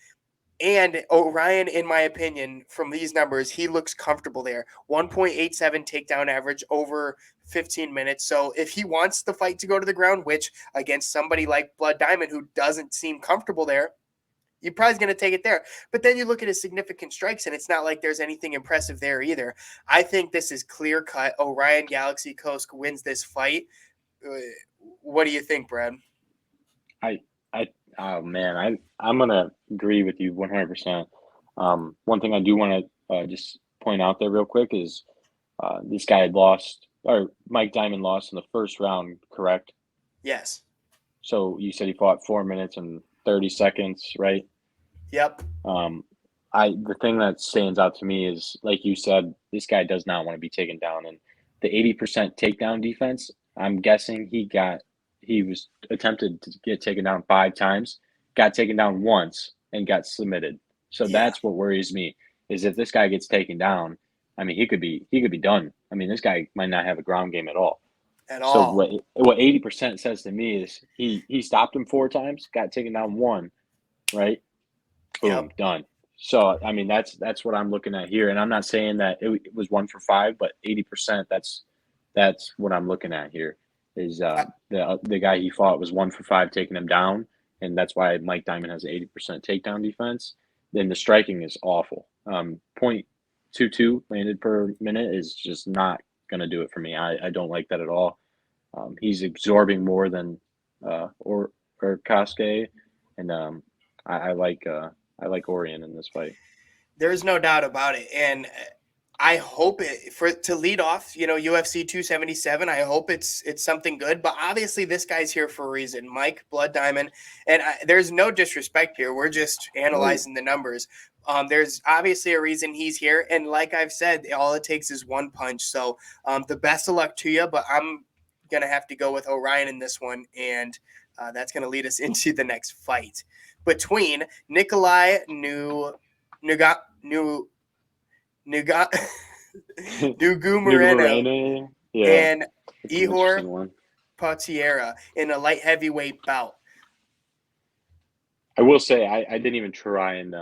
And Orion, in my opinion, from these numbers, he looks comfortable there. 1.87 takedown average over 15 minutes. So if he wants the fight to go to the ground, which against somebody like Blood Diamond who doesn't seem comfortable there, you're probably going to take it there. But then you look at his significant strikes, and it's not like there's anything impressive there either. I think this is clear cut. Orion Galaxy Kosk wins this fight. What do you think, Brad? I'm gonna agree with you 100%. One thing I do want to just point out there real quick is this guy had lost, or Mike Diamond lost in the first round, correct? Yes. So you said he fought 4 minutes and 30 seconds, right? Yep. The thing that stands out to me is, like you said, this guy does not want to be taken down, and the 80% takedown defense, I'm guessing he got he was attempted to get taken down 5 times, got taken down once, and got submitted. So Yeah, that's what worries me is if this guy gets taken down, I mean, he could be done. I mean, this guy might not have a ground game at all. at So all. what 80% says to me is he stopped him 4 times, got taken down one, right? Yep. Boom, done. So I mean that's what I'm looking at here, and I'm not saying that it was 1 for 5, but 80%. That's what I'm looking at here. Is I, the guy he fought was 1 for 5 taking him down, and that's why Mike Diamond has 80% takedown defense. Then the striking is awful. 0.22 landed per minute is just not gonna do it for me. I don't like that at all. He's absorbing more than or Koske, and I I like Orion in this fight. there's no doubt about it, and I hope it for to lead off, UFC 277. I hope it's something good, but obviously this guy's here for a reason. Mike Blood Diamond, and there's no disrespect here. We're just No, analyzing the numbers. There's obviously a reason he's here, and like I've said, all it takes is one punch. So the best of luck to you, but I'm gonna have to go with Orion in this one, and that's gonna lead us into the next fight between Nikolai New Nuga, Nugu New Moreno Lorena, yeah, and it's an Ihor interesting one. Patiera in a light heavyweight bout. I will say I didn't even try and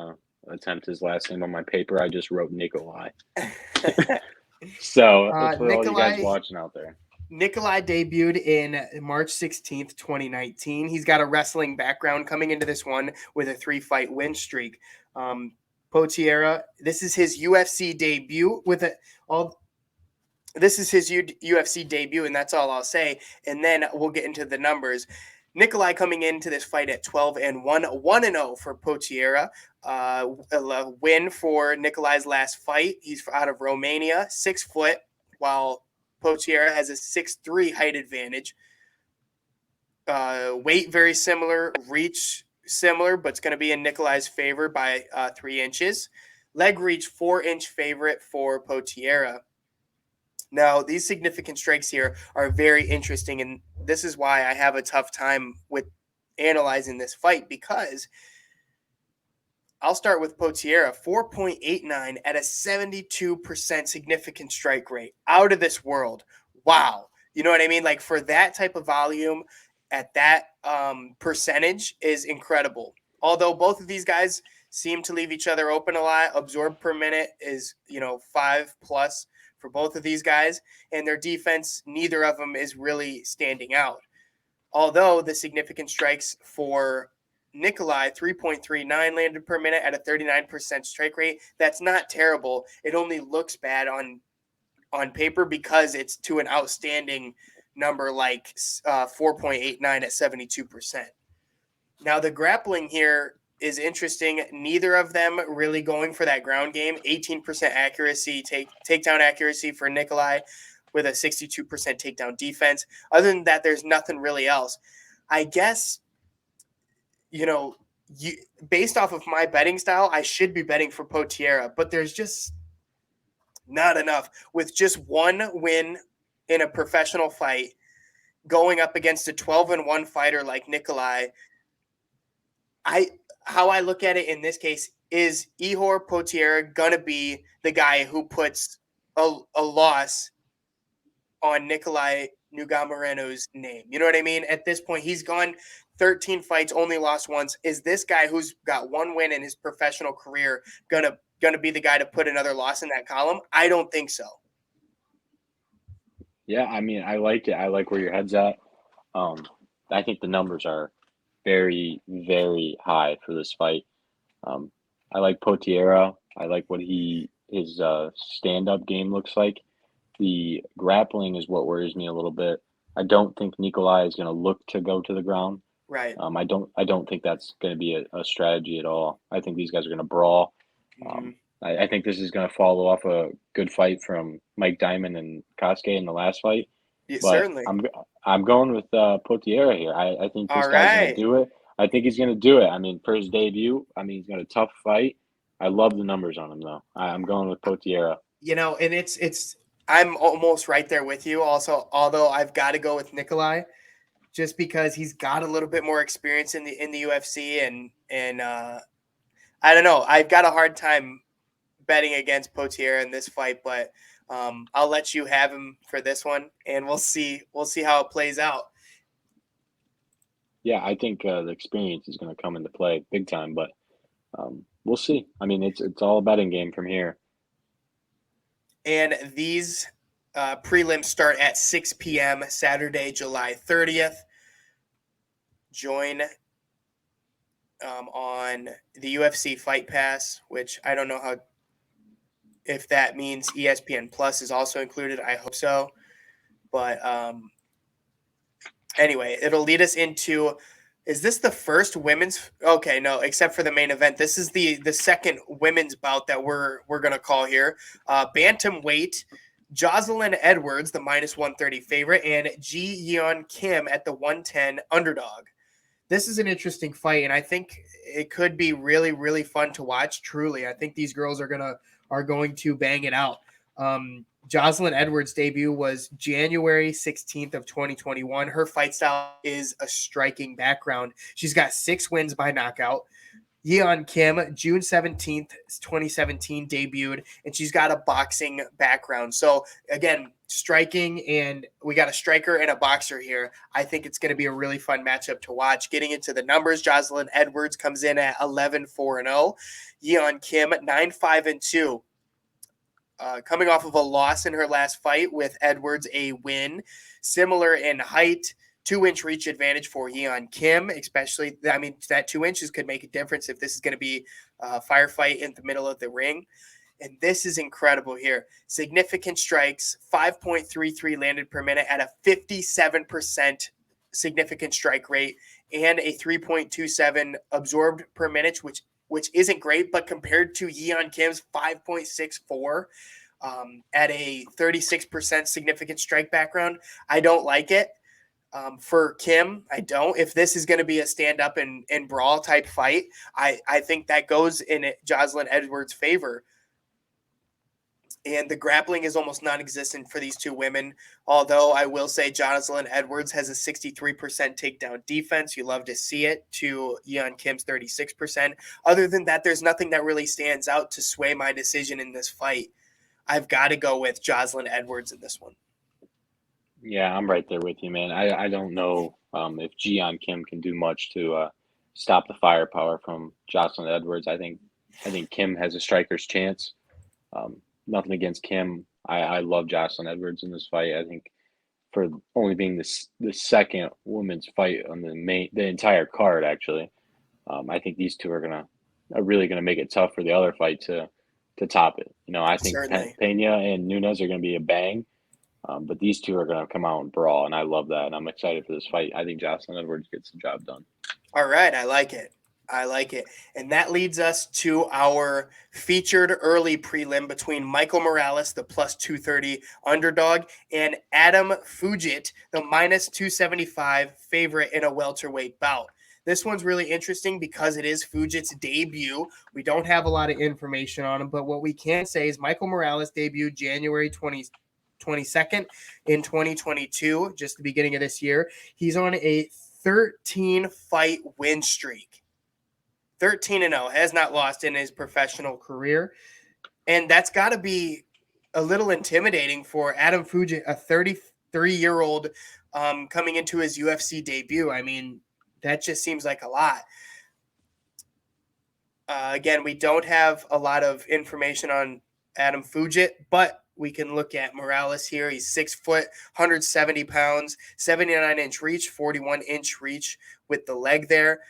attempt his last name on my paper. I just wrote Nikolai. So for all you guys Nikolai watching out there, Nikolai debuted in March 16th, 2019. He's got a wrestling background coming into this one with a 3-fight win streak. Potiera, this is his UFC debut with a all. This is his UFC debut, and that's all I'll say. And then we'll get into the numbers. Nikolai coming into this fight at 12-1, 1-0 for Potiera. A win for Nikolai's last fight. He's out of Romania, 6 foot, while Potiera has a 6'3" height advantage. Weight very similar, reach similar, but it's going to be in Nikolai's favor by 3 inches. Leg reach 4-inch favorite for Potiera. Now, these significant strikes here are very interesting, and this is why I have a tough time with analyzing this fight because I'll start with Potiera, 4.89 at a 72% significant strike rate. Out of this world. Wow. You know what I mean? Like for that type of volume at that percentage is incredible. Although both of these guys seem to leave each other open a lot, absorb per minute is, 5 plus for both of these guys. And their defense, neither of them is really standing out. Although the significant strikes for Nikolai, 3.39 landed per minute at a 39% strike rate. That's not terrible. It only looks bad on paper because it's to an outstanding number like 4.89 at 72%. Now, the grappling here is interesting. Neither of them really going for that ground game. 18% accuracy, takedown accuracy for Nikolai with a 62% takedown defense. Other than that, there's nothing really else. I guess, based off of my betting style, I should be betting for Potiera, but there's just not enough. With just one win in a professional fight, going up against a 12-1 fighter like Nikolai, how I look at it in this case is Ihor Potiera gonna be the guy who puts a loss on Nikolai Nugamoreno's name. You know what I mean? At this point, he's gone 13 fights, only lost once. Is this guy who's got one win in his professional career gonna be the guy to put another loss in that column? I don't think so. yeah, I mean I like it. I like where your head's at. I think the numbers are very very high for this fight. Um, I like Potiera. I like what his stand up game looks like. The grappling is what worries me a little bit. I don't think Nikolai is going to look to go to the ground. Right. I don't think that's going to be a strategy at all. I think these guys are going to brawl. Mm-hmm. I think this is going to follow off a good fight from Mike Diamond and Koske in the last fight. Yeah, But certainly. I'm going with Potiera here. I think this All guy's going to right. do it. I think he's going to do it. I mean, for his debut, I mean, he's got a tough fight. I love the numbers on him though. I'm going with Potiera. And it's I'm almost right there with you. Also, although I've got to go with Nikolai, just because he's got a little bit more experience in the UFC, and I don't know. I've got a hard time betting against Potier in this fight, but I'll let you have him for this one, and we'll see how it plays out. Yeah, I think the experience is going to come into play big time, but we'll see. I mean, it's all a betting game from here. And these prelims start at 6 p.m. Saturday, July 30th. Join on the UFC Fight Pass, which I don't know if that means ESPN Plus is also included. I hope so. But anyway, it'll lead us into, is this the first women's? Okay, no, except for the main event. This is the second women's bout that we're going to call here. Bantamweight, Jocelyn Edwards, the -130 favorite, and Ji Yeon Kim at the 110 underdog. This is an interesting fight, and I think it could be really, really fun to watch. Truly, I think these girls are going to bang it out. Jocelyn Edwards' debut was January 16th of 2021. Her fight style is a striking background. She's got 6 wins by knockout. Yeon Kim, June 17th, 2017, debuted, and she's got a boxing background. So, again, striking, and we got a striker and a boxer here. I think it's going to be a really fun matchup to watch. Getting into the numbers, Jocelyn Edwards comes in at 11-4-0. Yeon Kim, 9-5-2. Coming off of a loss in her last fight, with Edwards a win. Similar in height, 2-inch reach advantage for Yeon Kim, especially, I mean, that 2 inches could make a difference if this is going to be a firefight in the middle of the ring. And this is incredible here. Significant strikes, 5.33 landed per minute at a 57% significant strike rate, and a 3.27 absorbed per minute, which isn't great, but compared to Yeon Kim's 5.64 at a 36% significant strike background, I don't like it. For Kim, I don't. If this is going to be a stand-up and brawl type fight, I think that goes in Jocelyn Edwards' favor. And the grappling is almost non-existent for these two women, although I will say Jocelyn Edwards has a 63% takedown defense. You love to see it, to Yeon Kim's 36%. Other than that, there's nothing that really stands out to sway my decision in this fight. I've got to go with Jocelyn Edwards in this one. Yeah, I'm right there with you, man. I don't know if Yeon Kim can do much to stop the firepower from Jocelyn Edwards. I think Kim has a striker's chance. Nothing against Kim. I love Jocelyn Edwards in this fight. I think for only being the second women's fight on the entire card, actually, I think these two are really gonna make it tough for the other fight to top it. You know, I think Pena and Nunes are gonna be a bang. But these two are going to come out and brawl, and I love that, and I'm excited for this fight. I think Jocelyn Edwards gets the job done. All right, I like it. And that leads us to our featured early prelim between Michael Morales, the +230 underdog, and Adam Fugit, the -275 favorite in a welterweight bout. This one's really interesting because it is Fugit's debut. We don't have a lot of information on him, but what we can say is Michael Morales debuted January 22nd in 2022, just the beginning of this year. He's on a 13-fight win streak. 13-0, has not lost in his professional career. And that's got to be a little intimidating for Adam Fugit, a 33-year-old coming into his UFC debut. I mean, that just seems like a lot. Again, we don't have a lot of information on Adam Fugit, but we can look at Morales here. He's 6 foot, 170 pounds, 79-inch reach, 41-inch reach with the leg there.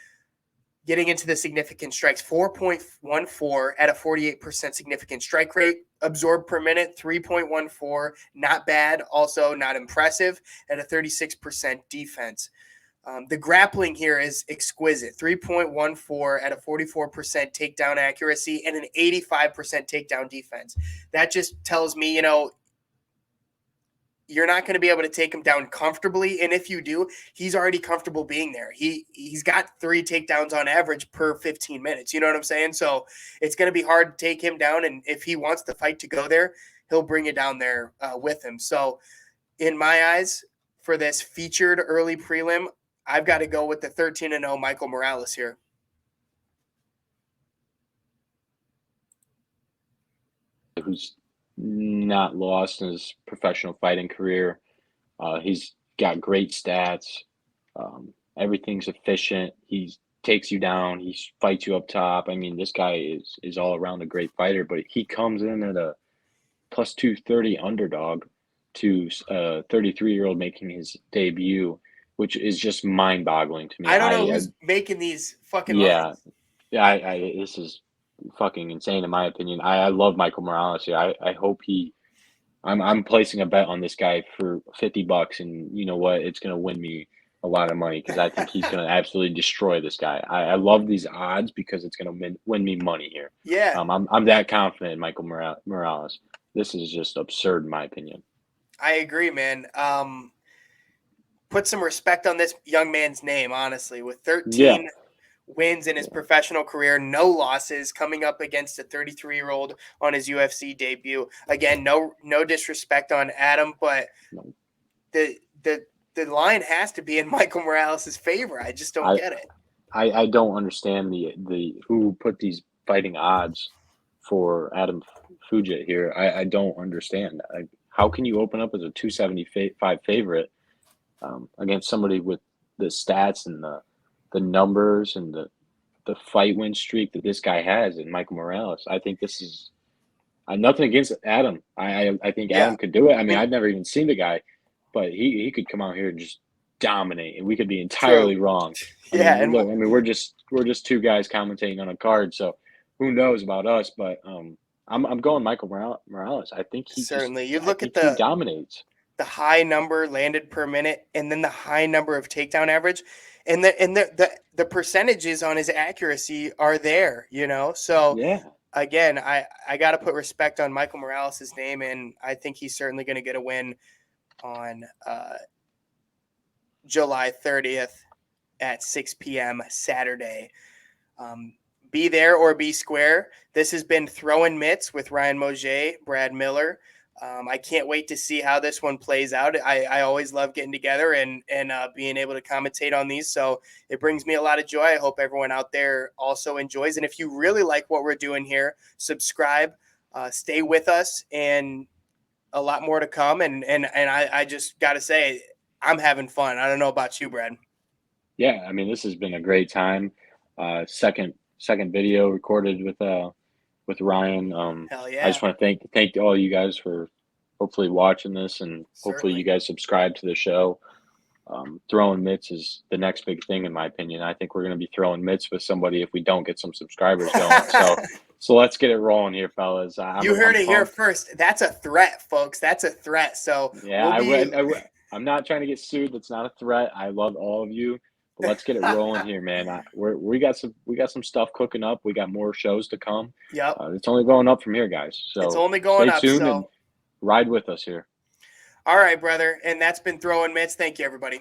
Getting into the significant strikes, 4.14 at a 48% significant strike rate. Absorbed per minute, 3.14. Not bad, also not impressive at a 36% defense. The grappling here is exquisite. 3.14 at a 44% takedown accuracy and an 85% takedown defense. That just tells me, you're not going to be able to take him down comfortably. And if you do, he's already comfortable being there. He's got 3 takedowns on average per 15 minutes. You know what I'm saying? So it's going to be hard to take him down. And if he wants the fight to go there, he'll bring it down there with him. So in my eyes, for this featured early prelim, I've got to go with the 13-0 Michael Morales here. Who's not lost in his professional fighting career. He's got great stats. Everything's efficient. He takes you down. He fights you up top. I mean, this guy is all around a great fighter, but he comes in at a plus 230 underdog to a 33-year-old making his debut, which is just mind-boggling to me. I don't know who's making these fucking lines. Yeah, this is fucking insane in my opinion. I love Michael Morales here. I hope I'm placing a bet on this guy for $50, and you know what? It's gonna win me a lot of money because I think he's gonna absolutely destroy this guy. I love these odds because it's gonna win me money here. Yeah. I'm that confident in Michael Morales. This is just absurd in my opinion. I agree, man. Put some respect on this young man's name, honestly. With 13 wins in his professional career, no losses, coming up against a 33-year-old on his UFC debut. Again, no disrespect on Adam, but the line has to be in Michael Morales' favor. I just don't get it. I don't understand the who put these fighting odds for Adam Fujit here. I don't understand. How can you open up as a 275 favorite against somebody with the stats and the numbers and the fight win streak that this guy has in Michael Morales? I think this is nothing against Adam. I think Adam could do it. I mean, I've never even seen the guy, but he could come out here and just dominate, and we could be entirely wrong. I mean, we're just two guys commentating on a card, so who knows about us? But I'm going Michael Morales. I think he he dominates. The high number landed per minute, and then the high number of takedown average, and the percentages on his accuracy are there, you know. So again, I got to put respect on Michael Morales' name, and I think he's certainly going to get a win on July 30th at 6 p.m. Saturday. Be there or be square. This has been Throwin Mitts with Ryan Mauger, Brad Miller. I can't wait to see how this one plays out. I always love getting together and being able to commentate on these. So it brings me a lot of joy. I hope everyone out there also enjoys. And if you really like what we're doing here, subscribe, stay with us, and a lot more to come. And I just got to say, I'm having fun. I don't know about you, Brad. Yeah, I mean, this has been a great time. Second video recorded with Ryan. Hell yeah. I just want to thank all you guys for hopefully watching this, and hopefully you guys subscribe to the show. Throwing mitts is the next big thing in my opinion. I think we're going to be throwing mitts with somebody if we don't get some subscribers going. So let's get it rolling here, fellas. You heard it here first. That's a threat, folks. That's a threat. So yeah, I'm not trying to get sued. That's not a threat. I love all of you. But let's get it rolling here, man. We got some stuff cooking up. We got more shows to come. Yep. It's only going up from here, guys. So it's only going up. Stay tuned and ride with us here. All right, brother. And that's been Throwin Mitts. Thank you, everybody.